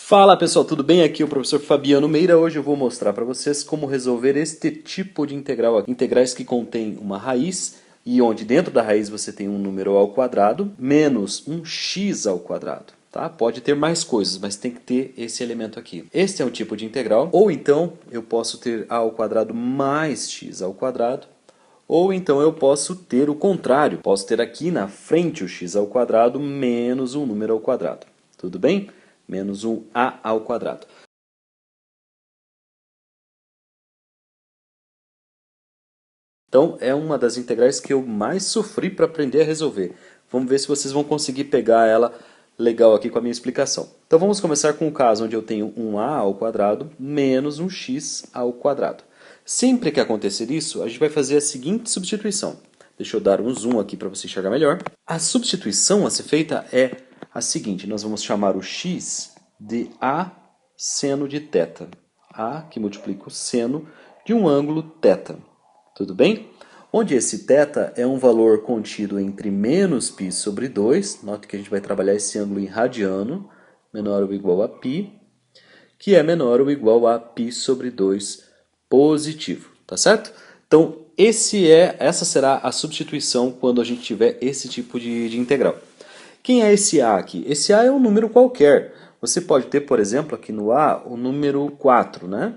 Fala pessoal, tudo bem? Aqui é o professor Fabiano Meira. Hoje eu vou mostrar para vocês como resolver este tipo de integral aqui. Integrais que contém uma raiz e onde dentro da raiz você tem um número ao quadrado menos um x ao quadrado. Tá? Pode ter mais coisas, mas tem que ter esse elemento aqui. Este é um tipo de integral, ou então eu posso ter a ao quadrado mais x ao quadrado, ou então eu posso ter o contrário. Posso ter aqui na frente o x ao quadrado menos um número ao quadrado. Tudo bem? Menos um a ao quadrado. Então, é uma das integrais que eu mais sofri para aprender a resolver. Vamos ver se vocês vão conseguir pegar ela legal aqui com a minha explicação. Então, vamos começar com o caso onde eu tenho um a ao quadrado menos um x ao quadrado. Sempre que acontecer isso, a gente vai fazer a seguinte substituição. Deixa eu dar um zoom aqui para você enxergar melhor. A substituição a ser feita é a seguinte. Nós vamos chamar o x de a seno de θ. A que multiplica o seno de um ângulo θ. Tudo bem? Onde esse θ é um valor contido entre menos π sobre 2. Note que a gente vai trabalhar esse ângulo em radiano, menor ou igual a π, que é menor ou igual a π sobre 2 positivo. Tá certo? Então, essa será a substituição quando a gente tiver esse tipo de integral. Quem é esse a aqui? Esse a é um número qualquer. Você pode ter, por exemplo, aqui no a, o número 4, né?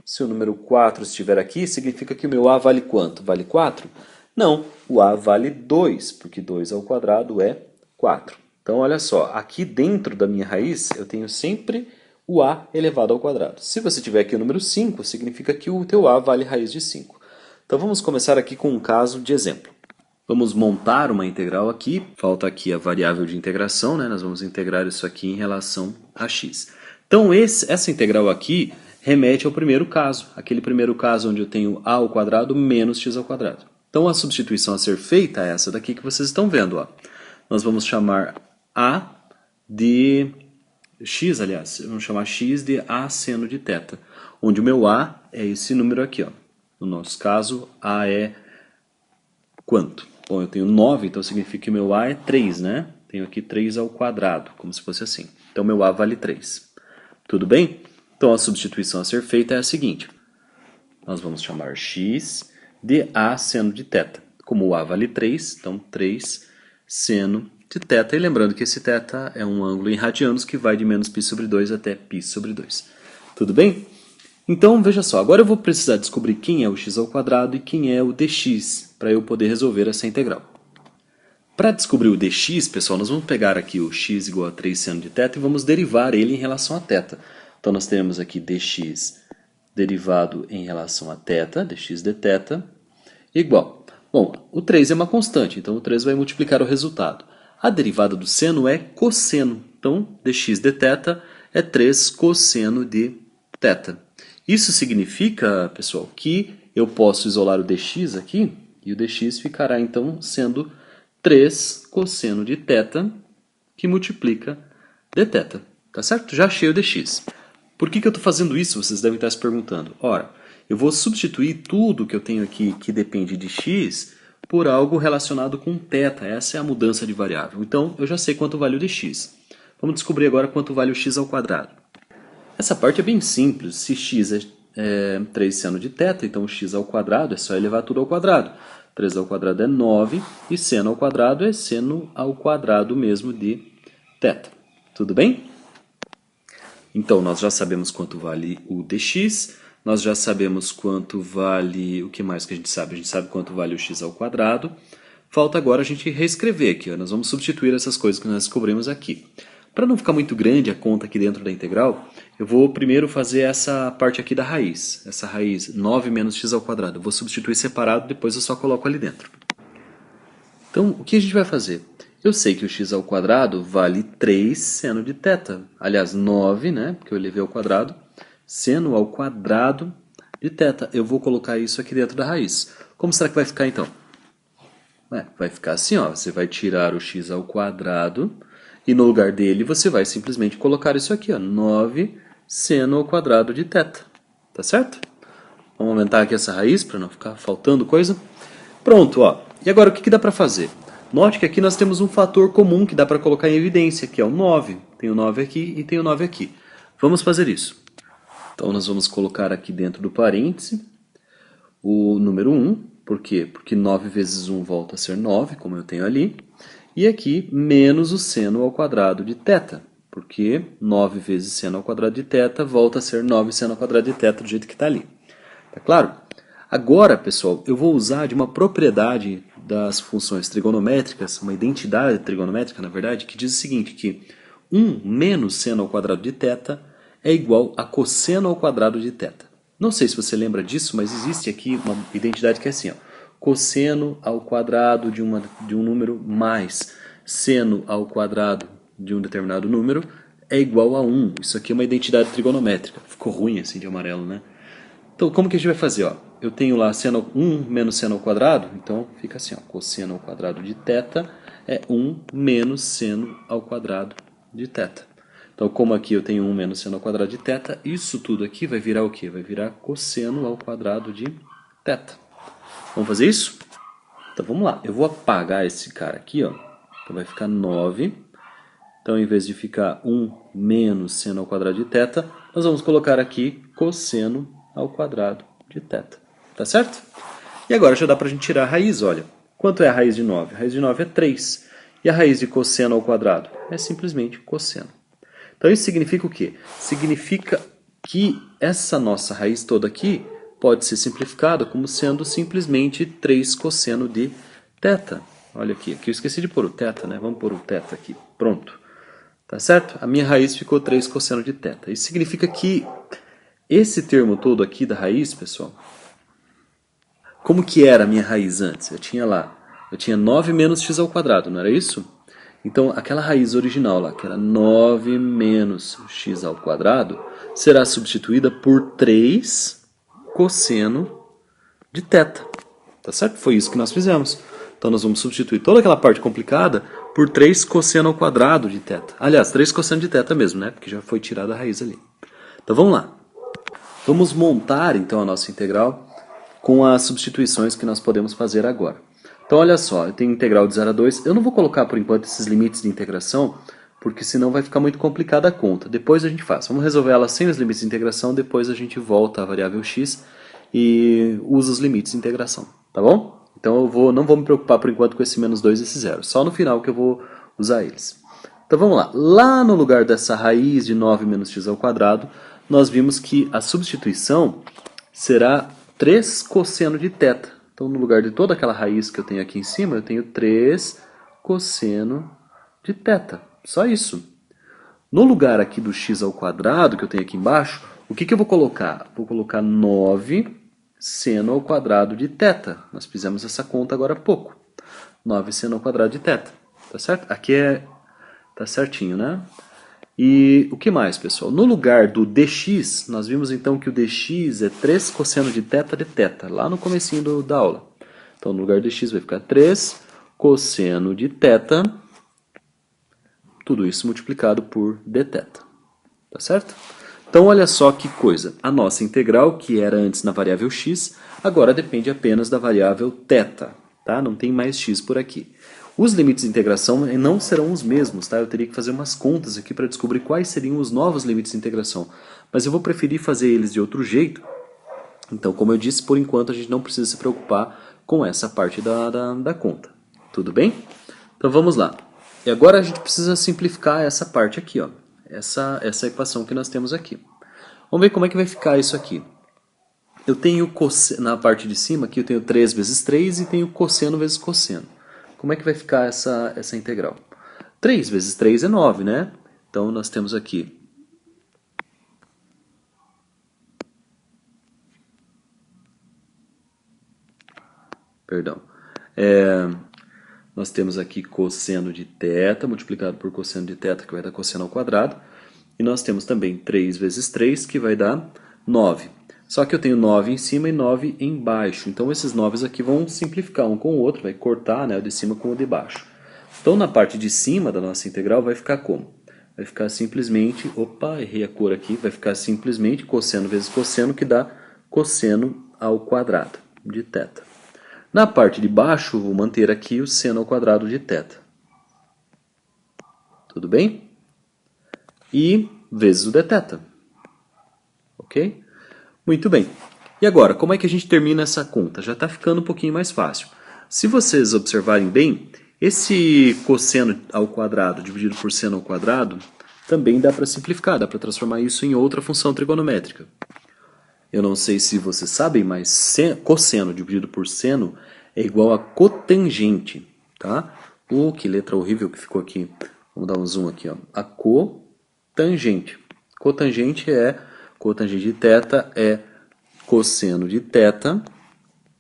Se o número 4 estiver aqui, significa que o meu a vale quanto? Vale 4? Não, o a vale 2, porque 2 ao quadrado é 4. Então, olha só, aqui dentro da minha raiz, eu tenho sempre o a elevado ao quadrado. Se você tiver aqui o número 5, significa que o teu a vale raiz de 5. Então, vamos começar aqui com um caso de exemplo. Vamos montar uma integral aqui, falta aqui a variável de integração, né? Nós vamos integrar isso aqui em relação a x. Então essa integral aqui remete ao primeiro caso, aquele primeiro caso onde eu tenho a ao quadrado menos x ao quadrado. Então a substituição a ser feita é essa daqui que vocês estão vendo. Ó. Nós vamos chamar a de x, aliás, vamos chamar x de a seno de θ, onde o meu a é esse número aqui. Ó. No nosso caso, a é quanto? Bom, eu tenho 9, então significa que meu a é 3, né? Tenho aqui 3 ao quadrado, como se fosse assim. Então, meu a vale 3. Tudo bem? Então, a substituição a ser feita é a seguinte. Nós vamos chamar x de a seno de θ. Como o a vale 3, então 3 seno de θ. E lembrando que esse θ é um ângulo em radianos que vai de menos π sobre 2 até π sobre 2. Tudo bem? Então, veja só, agora eu vou precisar descobrir quem é o x ao quadrado e quem é o dx, para eu poder resolver essa integral. Para descobrir o dx, pessoal, nós vamos pegar aqui o x igual a 3 seno de θ e vamos derivar ele em relação a θ. Então, nós teremos aqui dx derivado em relação a θ, dx de θ, igual. Bom, o 3 é uma constante, então o 3 vai multiplicar o resultado. A derivada do seno é cosseno, então dx de θ é 3 cosseno de θ. Isso significa, pessoal, que eu posso isolar o dx aqui, e o dx ficará, então, sendo 3 cosseno de θ, que multiplica dθ. Tá certo? Já achei o dx. Por que eu estou fazendo isso? Vocês devem estar se perguntando. Ora, eu vou substituir tudo que eu tenho aqui que depende de x por algo relacionado com θ. Essa é a mudança de variável. Então, eu já sei quanto vale o dx. Vamos descobrir agora quanto vale o x ao quadrado. Essa parte é bem simples. Se x é 3 seno de θ, então x ao quadrado é só elevar tudo ao quadrado. 3 ao quadrado é 9 e seno ao quadrado é seno ao quadrado mesmo de θ. Tudo bem? Então, nós já sabemos quanto vale o dx, nós já sabemos quanto vale... O que mais que a gente sabe? A gente sabe quanto vale o x ao quadrado. Falta agora a gente reescrever aqui. Ó. Nós vamos substituir essas coisas que nós descobrimos aqui. Para não ficar muito grande a conta aqui dentro da integral, eu vou primeiro fazer essa parte aqui da raiz. Essa raiz 9 menos x ao quadrado. Eu vou substituir separado, depois eu só coloco ali dentro. Então, o que a gente vai fazer? Eu sei que o x ao quadrado vale 3 seno de θ. Aliás, 9, né? Porque eu elevei ao quadrado. Seno ao quadrado de θ. Eu vou colocar isso aqui dentro da raiz. Como será que vai ficar então? Vai ficar assim, ó. Você vai tirar o x ao quadrado... E no lugar dele você vai simplesmente colocar isso aqui, ó, 9 seno ao quadrado de θ. Tá certo? Vamos aumentar aqui essa raiz para não ficar faltando coisa. Pronto, ó. E agora o que dá para fazer? Note que aqui nós temos um fator comum que dá para colocar em evidência, que é o 9. Tem o 9 aqui e tem o 9 aqui. Vamos fazer isso. Então nós vamos colocar aqui dentro do parêntese o número 1. Por quê? Porque 9 vezes 1 volta a ser 9, como eu tenho ali. E aqui menos o seno ao quadrado de θ. Porque 9 vezes seno ao quadrado de θ volta a ser 9 seno ao quadrado de θ do jeito que está ali. Tá claro? Agora, pessoal, eu vou usar de uma propriedade das funções trigonométricas, uma identidade trigonométrica, na verdade, que diz o seguinte, que 1 menos seno ao quadrado de θ é igual a cosseno ao quadrado de θ. Não sei se você lembra disso, mas existe aqui uma identidade que é assim, ó, cosseno ao quadrado de um número mais seno ao quadrado de um determinado número é igual a 1. Isso aqui é uma identidade trigonométrica. Ficou ruim assim de amarelo, né? Então, como que a gente vai fazer? Ó? Eu tenho lá seno 1 menos seno ao quadrado, então fica assim, ó, cosseno ao quadrado de θ é 1 menos seno ao quadrado de θ. Então, como aqui eu tenho 1 menos seno ao quadrado de θ, isso tudo aqui vai virar o quê? Vai virar cosseno ao quadrado de θ. Vamos fazer isso? Então, vamos lá. Eu vou apagar esse cara aqui, ó. Então, vai ficar 9. Então, em vez de ficar 1 menos seno ao quadrado de θ, nós vamos colocar aqui cosseno ao quadrado de θ. Tá certo? E agora já dá para a gente tirar a raiz, olha. Quanto é a raiz de 9? A raiz de 9 é 3. E a raiz de cosseno ao quadrado? É simplesmente cosseno. Então isso significa o quê? Significa que essa nossa raiz toda aqui pode ser simplificada como sendo simplesmente 3 cosseno de θ. Olha aqui, aqui eu esqueci de pôr o θ, né? Vamos pôr o θ aqui. Pronto. Tá certo? A minha raiz ficou 3 cosseno de θ. Isso significa que esse termo todo aqui da raiz, pessoal, como que era a minha raiz antes? Eu tinha 9 menos x ao quadrado, não era isso? Então, aquela raiz original lá, que era 9 menos x ao quadrado, será substituída por 3 cosseno de θ. Tá certo? Foi isso que nós fizemos. Então, nós vamos substituir toda aquela parte complicada por 3 cosseno ao quadrado de θ. Aliás, 3 cosseno de θ mesmo, né? Porque já foi tirada a raiz ali. Então, vamos lá. Vamos montar, então, a nossa integral com as substituições que nós podemos fazer agora. Então, olha só, eu tenho integral de 0 a 2. Eu não vou colocar, por enquanto, esses limites de integração, porque senão vai ficar muito complicada a conta. Depois a gente faz. Vamos resolver ela sem os limites de integração, depois a gente volta à variável x e usa os limites de integração, tá bom? Então, não vou me preocupar, por enquanto, com esse menos 2 e esse 0. Só no final que eu vou usar eles. Então, vamos lá. Lá no lugar dessa raiz de 9 menos x ao quadrado, nós vimos que a substituição será 3 cosseno de θ. Então, no lugar de toda aquela raiz que eu tenho aqui em cima, eu tenho 3 cosseno de θ. Só isso. No lugar aqui do x ao quadrado, que eu tenho aqui embaixo, o que eu vou colocar? Vou colocar 9 seno ao quadrado de θ. Nós fizemos essa conta agora há pouco. 9 seno ao quadrado de θ. Tá certo? Aqui tá certinho, né? E o que mais, pessoal? No lugar do dx, nós vimos então que o dx é 3 cosseno de θ de θ, lá no comecinho da aula. Então, no lugar do dx vai ficar 3 cosseno de θ, tudo isso multiplicado por dθ. Tá certo? Então, olha só que coisa. A nossa integral, que era antes na variável x, agora depende apenas da variável θ. Tá? Não tem mais x por aqui. Os limites de integração não serão os mesmos, tá? Eu teria que fazer umas contas aqui para descobrir quais seriam os novos limites de integração. Mas eu vou preferir fazer eles de outro jeito. Então, como eu disse, por enquanto a gente não precisa se preocupar com essa parte da conta. Tudo bem? Então vamos lá. E agora a gente precisa simplificar essa parte aqui, ó. Essa equação que nós temos aqui. Vamos ver como é que vai ficar isso aqui. Eu tenho na parte de cima aqui eu tenho 3 vezes 3 e tenho cosseno vezes cosseno. Como é que vai ficar essa integral? 3 vezes 3 é 9, né? Então, nós temos aqui nós temos aqui cosseno de θ multiplicado por cosseno de θ, que vai dar cosseno ao quadrado. E nós temos também 3 vezes 3, que vai dar 9. Só que eu tenho 9 em cima e 9 embaixo. Então, esses 9 aqui vão simplificar um com o outro, vai cortar, né, o de cima com o de baixo. Então, na parte de cima da nossa integral vai ficar como? Vai ficar simplesmente, opa, errei a cor aqui, vai ficar simplesmente cosseno vezes cosseno, que dá cosseno ao quadrado de θ. Na parte de baixo, vou manter aqui o seno ao quadrado de θ. Tudo bem? E vezes o dθ. Ok? Muito bem. E agora, como é que a gente termina essa conta? Já está ficando um pouquinho mais fácil. Se vocês observarem bem, esse cosseno ao quadrado dividido por seno ao quadrado também dá para simplificar, dá para transformar isso em outra função trigonométrica. Eu não sei se vocês sabem, mas cosseno dividido por seno é igual a cotangente, tá? Que letra horrível que ficou aqui. Vamos dar um zoom aqui, ó. A cotangente. Cotangente de θ é cosseno de θ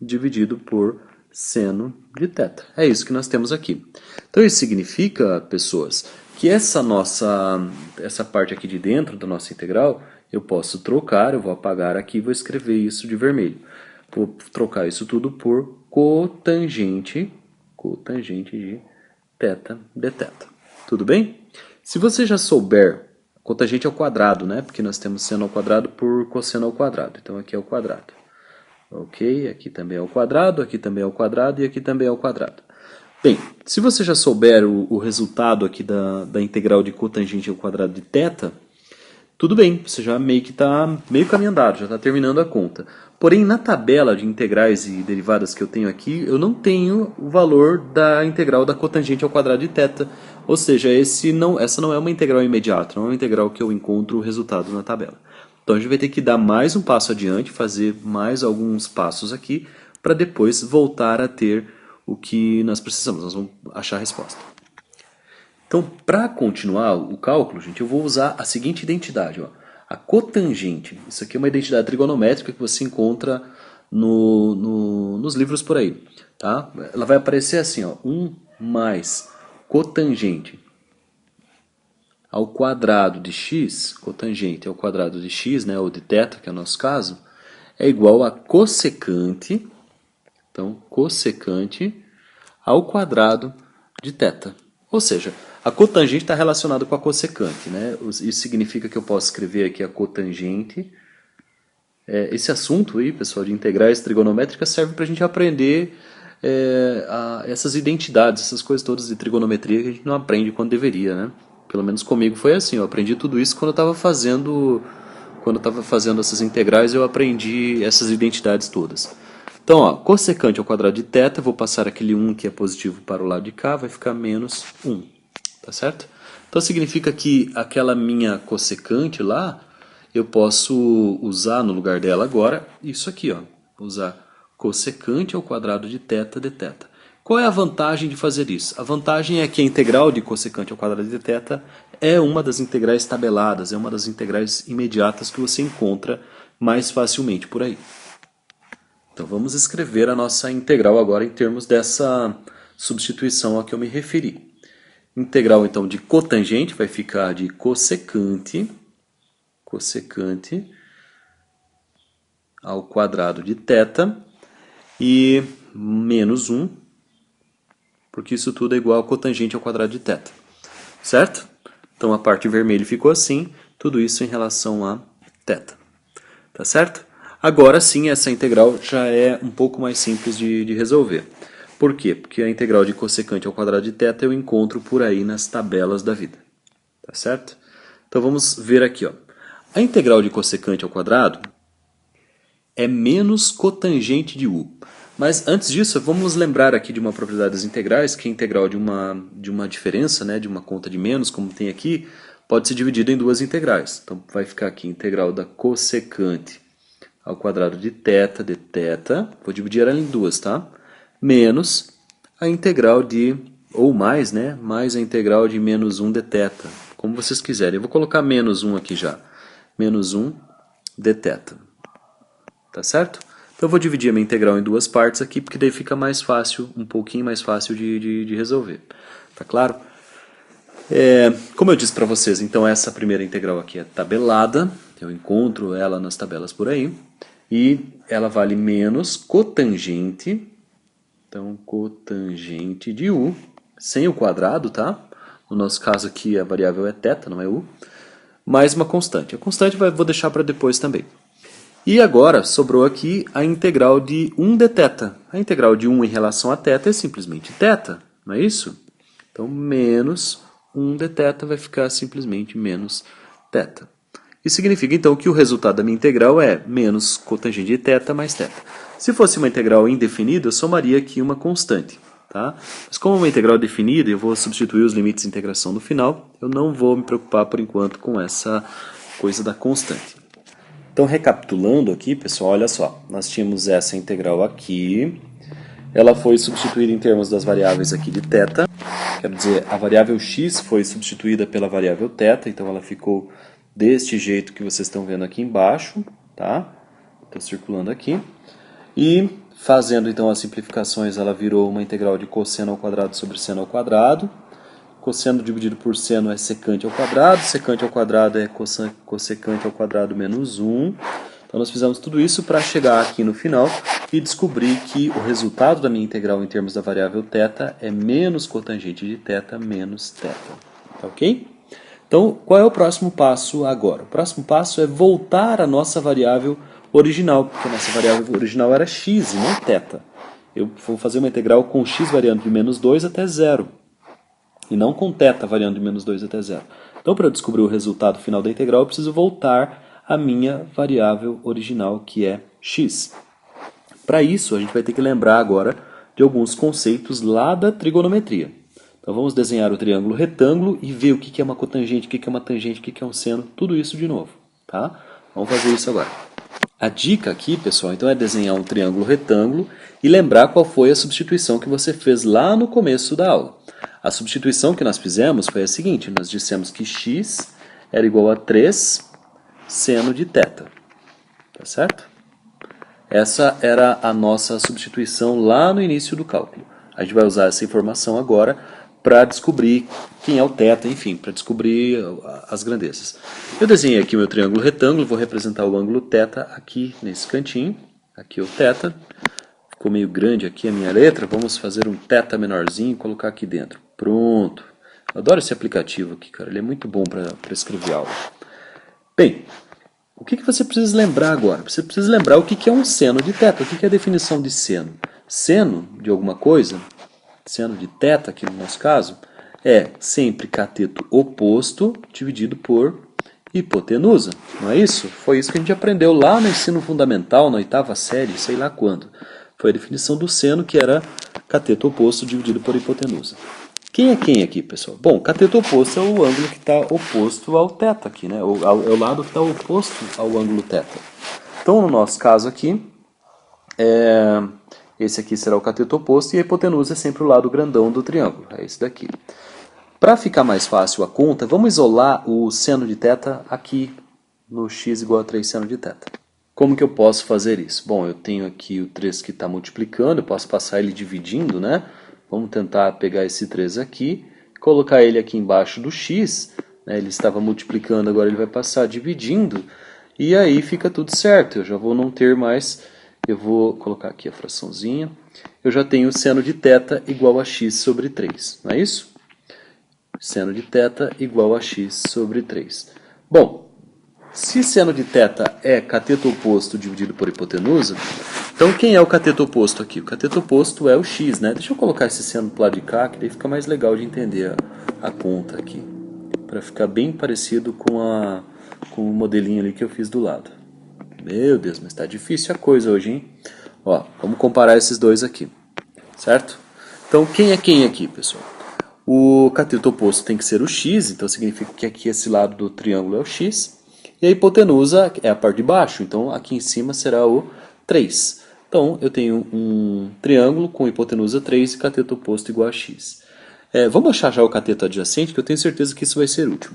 dividido por seno de θ. É isso que nós temos aqui. Então isso significa, pessoas, que essa parte aqui de dentro da nossa integral, eu posso trocar, eu vou apagar aqui e vou escrever isso de vermelho. Vou trocar isso tudo por cotangente de θ dθ. Tudo bem? Se você já souber, cotangente ao quadrado, né? Porque nós temos seno ao quadrado por cosseno ao quadrado. Então aqui é o quadrado. Ok? Aqui também é o quadrado, aqui também é o quadrado e aqui também é o quadrado. Bem, se você já souber o resultado aqui da integral de cotangente ao quadrado de θ, tudo bem, você já meio que está meio caminho andado, já está terminando a conta. Porém, na tabela de integrais e derivadas que eu tenho aqui, eu não tenho o valor da integral da cotangente ao quadrado de θ. Ou seja, essa não é uma integral imediata, não é uma integral que eu encontro o resultado na tabela. Então a gente vai ter que dar mais um passo adiante, fazer mais alguns passos aqui, para depois voltar a ter o que nós precisamos. Nós vamos achar a resposta. Então, para continuar o cálculo, gente, eu vou usar a seguinte identidade. Ó. A cotangente, isso aqui é uma identidade trigonométrica que você encontra nos livros por aí. Tá? Ela vai aparecer assim, ó, 1 mais cotangente ao quadrado de x, cotangente ao quadrado de x, né, ou de θ, que é o nosso caso, é igual a cossecante, então, cossecante ao quadrado de θ. Ou seja, a cotangente está relacionada com a cossecante, né? Isso significa que eu posso escrever aqui a cotangente. Esse assunto aí, pessoal, de integrais trigonométricas serve para a gente aprender essas identidades, essas coisas todas de trigonometria que a gente não aprende quando deveria, né? Pelo menos comigo foi assim, eu aprendi tudo isso quando eu estava fazendo essas integrais, eu aprendi essas identidades todas. Então, ó, cossecante ao quadrado de θ, vou passar aquele 1 que é positivo para o lado de cá, vai ficar menos 1, tá certo? Então significa que aquela minha cossecante lá, eu posso usar no lugar dela agora isso aqui, ó, usar cossecante ao quadrado de θ dθ. Qual é a vantagem de fazer isso? A vantagem é que a integral de cossecante ao quadrado de θ é uma das integrais tabeladas, é uma das integrais imediatas que você encontra mais facilmente por aí. Então vamos escrever a nossa integral agora em termos dessa substituição a que eu me referi. Integral então de cotangente vai ficar de cossecante ao quadrado de θ e menos 1, porque isso tudo é igual a cotangente ao quadrado de θ. Certo? Então a parte vermelha ficou assim, tudo isso em relação a θ. Tá certo? Agora sim, essa integral já é um pouco mais simples de resolver. Por quê? Porque a integral de cossecante ao quadrado de θ eu encontro por aí nas tabelas da vida. Tá certo? Então vamos ver aqui. Ó. A integral de cossecante ao quadrado é menos cotangente de u. Mas antes disso, vamos lembrar aqui de uma propriedade das integrais, que a integral de uma diferença, né, de uma conta de menos, como tem aqui, pode ser dividida em duas integrais. Então vai ficar aqui a integral da cossecante ao quadrado de θ dθ, vou dividir ela em duas, tá? Menos a integral de, ou mais, né? Mais a integral de menos 1 dθ, como vocês quiserem. Eu vou colocar menos 1 aqui já. Menos 1 dθ. Tá certo? Então eu vou dividir a minha integral em duas partes aqui, porque daí fica mais fácil, um pouquinho mais fácil de resolver. Tá claro? Como eu disse para vocês, então essa primeira integral aqui é tabelada, eu encontro ela nas tabelas por aí, e ela vale menos cotangente, então cotangente de u, sem o quadrado, tá? No nosso caso aqui a variável é θ, não é u, mais uma constante. A constante vou deixar para depois também. E agora sobrou aqui a integral de 1 dθ. A integral de 1 em relação a θ é simplesmente θ, não é isso? Então menos 1 dθ vai ficar simplesmente menos θ. θ. Isso significa então que o resultado da minha integral é menos cotangente de θ mais θ. Se fosse uma integral indefinida, eu somaria aqui uma constante. Tá? Mas como é uma integral definida, eu vou substituir os limites de integração no final, eu não vou me preocupar por enquanto com essa coisa da constante. Então, recapitulando aqui, pessoal, olha só, nós tínhamos essa integral aqui, ela foi substituída em termos das variáveis aqui de θ, quer dizer, a variável x foi substituída pela variável θ, então ela ficou deste jeito que vocês estão vendo aqui embaixo, tá? Estou circulando aqui. E fazendo então as simplificações, ela virou uma integral de cosseno ao quadrado sobre seno ao quadrado. Cosseno dividido por seno é secante ao quadrado, secante ao quadrado é cossecante ao quadrado menos 1. Então nós fizemos tudo isso para chegar aqui no final e descobrir que o resultado da minha integral em termos da variável θ é menos cotangente de θ menos θ. Tá ok? Então, qual é o próximo passo agora? O próximo passo é voltar à nossa variável original, porque a nossa variável original era x e não θ. Eu vou fazer uma integral com x variando de menos 2 até 0. E não com θ variando de menos 2 até 0. Então, para eu descobrir o resultado final da integral, eu preciso voltar à minha variável original, que é x. Para isso, a gente vai ter que lembrar agora de alguns conceitos lá da trigonometria. Então, vamos desenhar o triângulo retângulo e ver o que é uma cotangente, o que é uma tangente, o que é um seno, tudo isso de novo. Tá? Vamos fazer isso agora. A dica aqui, pessoal, então é desenhar um triângulo retângulo e lembrar qual foi a substituição que você fez lá no começo da aula. A substituição que nós fizemos foi a seguinte, nós dissemos que x era igual a 3 seno de θ. Tá certo? Essa era a nossa substituição lá no início do cálculo. A gente vai usar essa informação agora para descobrir quem é o θ, enfim, para descobrir as grandezas. Eu desenhei aqui o meu triângulo retângulo, vou representar o ângulo θ aqui nesse cantinho. Aqui o θ. Ficou meio grande aqui a minha letra, vamos fazer um θ menorzinho e colocar aqui dentro. Pronto. Eu adoro esse aplicativo aqui, cara, ele é muito bom para escrever aula. Bem, o que você precisa lembrar agora? Você precisa lembrar o que é um seno de θ, o que é a definição de seno. Seno de alguma coisa, seno de θ aqui no nosso caso, é sempre cateto oposto dividido por hipotenusa, não é isso? Foi isso que a gente aprendeu lá no ensino fundamental, na 8ª série, sei lá quando. Foi a definição do seno, que era cateto oposto dividido por hipotenusa. Quem é quem aqui, pessoal? Bom, cateto oposto é o ângulo que está oposto ao θ aqui, né? É o lado que está oposto ao ângulo θ. Então, no nosso caso aqui, esse aqui será o cateto oposto e a hipotenusa é sempre o lado grandão do triângulo. É esse daqui. Para ficar mais fácil a conta, vamos isolar o seno de θ aqui no x igual a 3 seno de θ. Como que eu posso fazer isso? Bom, eu tenho aqui o 3 que está multiplicando, eu posso passar ele dividindo, né? Vamos tentar pegar esse 3 aqui, colocar ele aqui embaixo do x, né? Ele estava multiplicando, agora ele vai passar dividindo, e aí fica tudo certo. Eu já vou não ter mais, eu vou colocar aqui a fraçãozinha, eu já tenho o seno de θ igual a x sobre 3, não é isso? Seno de θ igual a x sobre 3. Bom, se seno de θ é cateto oposto dividido por hipotenusa, então quem é o cateto oposto aqui? O cateto oposto é o x, né? Deixa eu colocar esse seno do lado de cá, que daí fica mais legal de entender a conta aqui. Para ficar bem parecido com o modelinho ali que eu fiz do lado. Meu Deus, mas está difícil a coisa hoje, hein? Ó, vamos comparar esses dois aqui, certo? Então quem é quem aqui, pessoal? O cateto oposto tem que ser o x, então significa que aqui esse lado do triângulo é o x. E a hipotenusa é a parte de baixo, então aqui em cima será o 3. Então eu tenho um triângulo com hipotenusa 3 e cateto oposto igual a x. Vamos achar já o cateto adjacente, que eu tenho certeza que isso vai ser útil.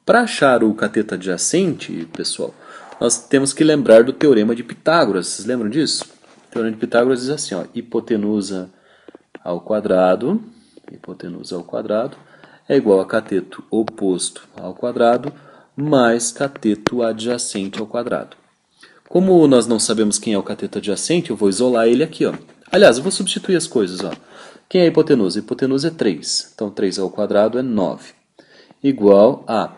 Para achar o cateto adjacente, pessoal, nós temos que lembrar do teorema de Pitágoras. Vocês lembram disso? O teorema de Pitágoras diz assim, ó, hipotenusa ao quadrado é igual a cateto oposto ao quadrado mais cateto adjacente ao quadrado. Como nós não sabemos quem é o cateto adjacente, eu vou isolar ele aqui, ó. Aliás, eu vou substituir as coisas, ó. Quem é a hipotenusa? A hipotenusa é 3. Então, 3 ao quadrado é 9. Igual a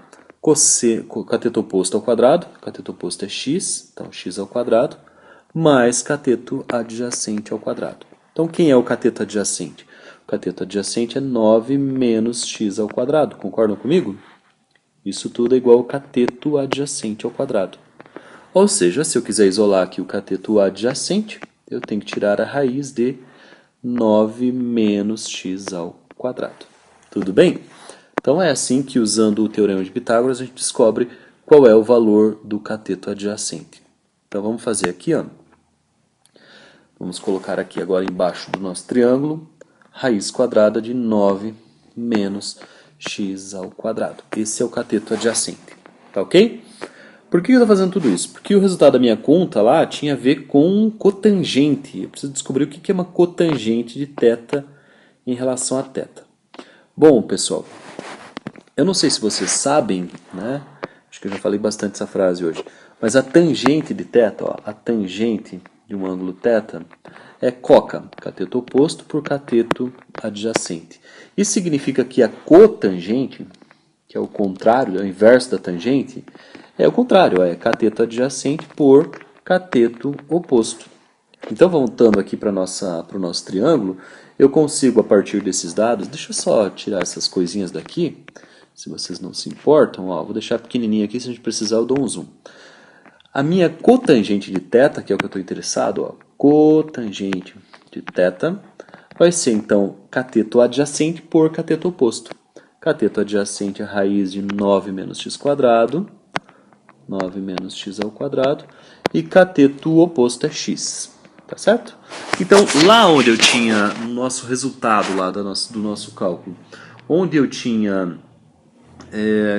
cateto oposto ao quadrado. Cateto oposto é x, então x ao quadrado, mais cateto adjacente ao quadrado. Então, quem é o cateto adjacente? O cateto adjacente é 9 menos x ao quadrado. Concordam comigo? Isso tudo é igual ao cateto adjacente ao quadrado. Ou seja, se eu quiser isolar aqui o cateto adjacente, eu tenho que tirar a raiz de 9 menos x ao quadrado. Tudo bem? Então é assim que, usando o teorema de Pitágoras, a gente descobre qual é o valor do cateto adjacente. Então vamos fazer aqui, ó. Vamos colocar aqui agora embaixo do nosso triângulo, raiz quadrada de 9 menos x ao quadrado. Esse é o cateto adjacente, tá ok? Por que eu estou fazendo tudo isso? Porque o resultado da minha conta lá tinha a ver com cotangente. Eu preciso descobrir o que é uma cotangente de θ em relação a θ. Bom, pessoal, eu não sei se vocês sabem, né? Acho que eu já falei bastante essa frase hoje. Mas a tangente de θ, ó, a tangente de um ângulo θ é coca, cateto oposto por cateto adjacente. Isso significa que a cotangente, que é o contrário, é o inverso da tangente, é o contrário, é cateto adjacente por cateto oposto. Então, voltando aqui para o nosso triângulo, eu consigo, a partir desses dados, deixa eu só tirar essas coisinhas daqui, se vocês não se importam, ó, vou deixar pequenininho aqui, se a gente precisar eu dou um zoom. A minha cotangente de θ, que é o que eu estou interessado, ó, cotangente de θ, vai ser então cateto adjacente por cateto oposto. Cateto adjacente é a raiz de 9 menos x quadrado, 9 menos x ao quadrado, e cateto oposto é x, tá certo? Então, lá onde eu tinha, no nosso resultado lá do nosso cálculo, onde eu tinha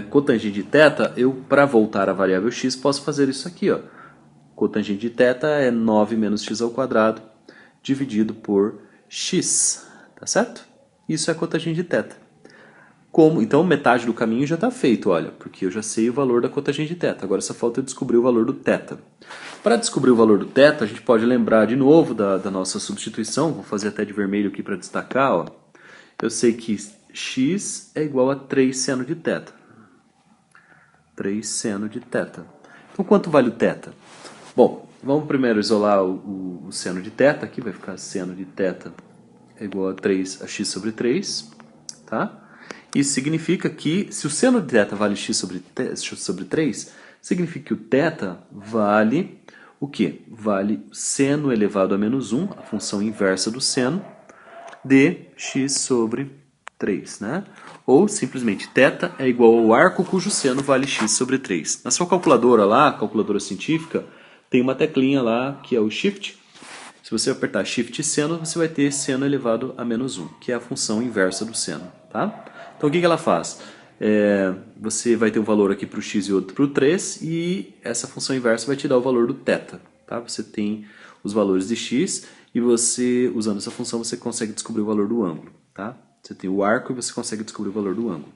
cotangente de θ, eu, para voltar à variável x, posso fazer isso aqui, ó. Cotangente de θ é 9 menos x ao quadrado dividido por x, tá certo? Isso é cotangente de θ. Então, metade do caminho já está feito, olha, porque eu já sei o valor da cotangente de θ. Agora só falta eu descobrir o valor do θ. Para descobrir o valor do θ, a gente pode lembrar de novo da nossa substituição. Vou fazer até de vermelho aqui para destacar. Ó. Eu sei que x é igual a 3 seno de θ. 3 seno de θ. Então, quanto vale o θ? Bom, vamos primeiro isolar o seno de θ. Aqui vai ficar seno de θ é igual a x sobre 3, tá? Isso significa que, se o seno de θ vale x sobre 3, significa que o θ vale o quê? Vale seno elevado a menos 1, a função inversa do seno, de x sobre 3, né? Ou, simplesmente, θ é igual ao arco cujo seno vale x sobre 3. Na sua calculadora lá, calculadora científica, tem uma teclinha lá que é o Shift. Se você apertar Shift e seno, você vai ter seno elevado a menos 1, que é a função inversa do seno, tá? Então, o que ela faz? Você vai ter um valor aqui para o x e outro para o 3, e essa função inversa vai te dar o valor do θ. Tá? Você tem os valores de x, e você, usando essa função, você consegue descobrir o valor do ângulo. Tá? Você tem o arco e você consegue descobrir o valor do ângulo.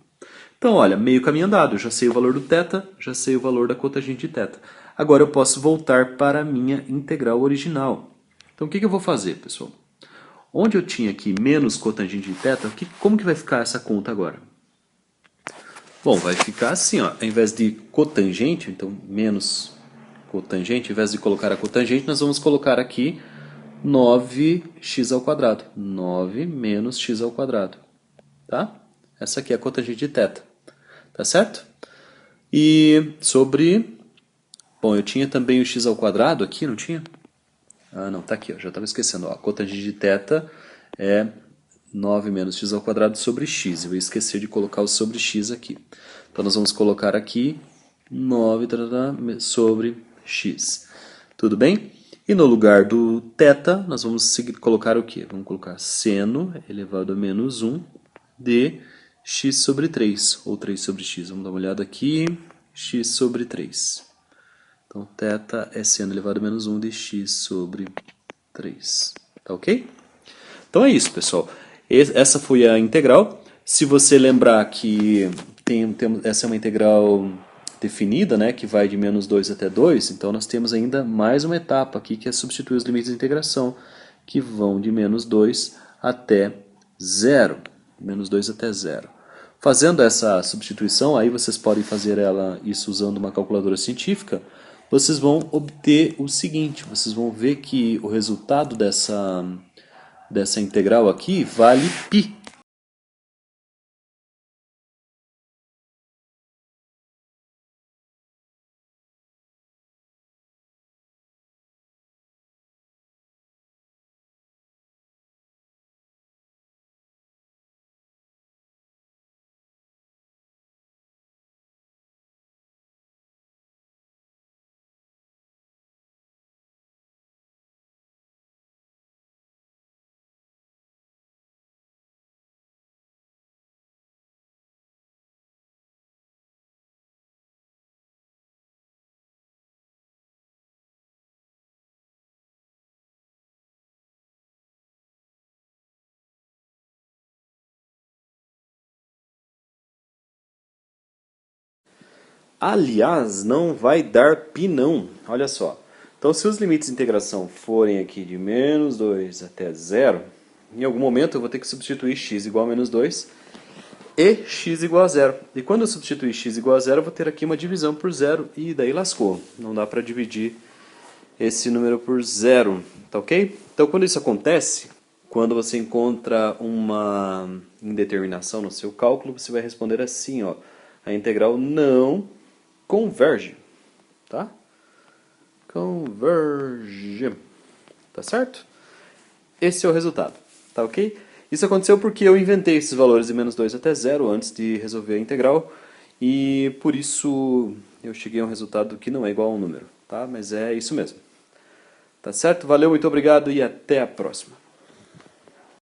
Então, olha, meio caminho andado. Eu já sei o valor do θ, já sei o valor da cotangente de θ. Agora eu posso voltar para a minha integral original. Então, o que eu vou fazer, pessoal? Onde eu tinha aqui menos cotangente de θ, como que vai ficar essa conta agora? Bom, vai ficar assim, ó. Ao invés de cotangente, então menos cotangente, ao invés de colocar a cotangente, nós vamos colocar aqui 9x ao quadrado. 9 menos x ao quadrado. Tá? Essa aqui é a cotangente de θ. Tá certo? E sobre... Bom, eu tinha também o x ao quadrado aqui, não tinha? Ah, não, tá aqui, ó, já estava esquecendo. Ó, a cotangente de θ é 9 menos x ao quadrado sobre x. Eu ia esquecer de colocar o sobre x aqui. Então, nós vamos colocar aqui 9 sobre x. Tudo bem? E no lugar do θ, nós vamos colocar o quê? Vamos colocar seno elevado a menos 1 de x sobre 3, ou 3 sobre x. Vamos dar uma olhada aqui. X sobre 3. Então, θ é seno elevado a menos 1 de x sobre 3. Tá ok? Então é isso, pessoal. Essa foi a integral. Se você lembrar que essa é uma integral definida, né, que vai de menos 2 até 2, então nós temos ainda mais uma etapa aqui, que é substituir os limites de integração, que vão de menos 2 até 0. Menos 2 até 0. Fazendo essa substituição, aí vocês podem fazer isso usando uma calculadora científica, vocês vão obter o seguinte, vocês vão ver que o resultado dessa integral aqui vale π. Aliás, não vai dar π não. Olha só. Então, se os limites de integração forem aqui de menos 2 até zero, em algum momento eu vou ter que substituir x igual a menos 2 e x igual a zero. E quando eu substituir x igual a zero, eu vou ter aqui uma divisão por zero e daí lascou. Não dá para dividir esse número por zero, tá ok? Então, quando isso acontece, quando você encontra uma indeterminação no seu cálculo, você vai responder assim, ó, a integral não converge, tá? Converge, tá certo? Esse é o resultado, tá ok? Isso aconteceu porque eu inventei esses valores de menos 2 até zero antes de resolver a integral e por isso eu cheguei a um resultado que não é igual a um número, tá? Mas é isso mesmo. Tá certo? Valeu, muito obrigado e até a próxima.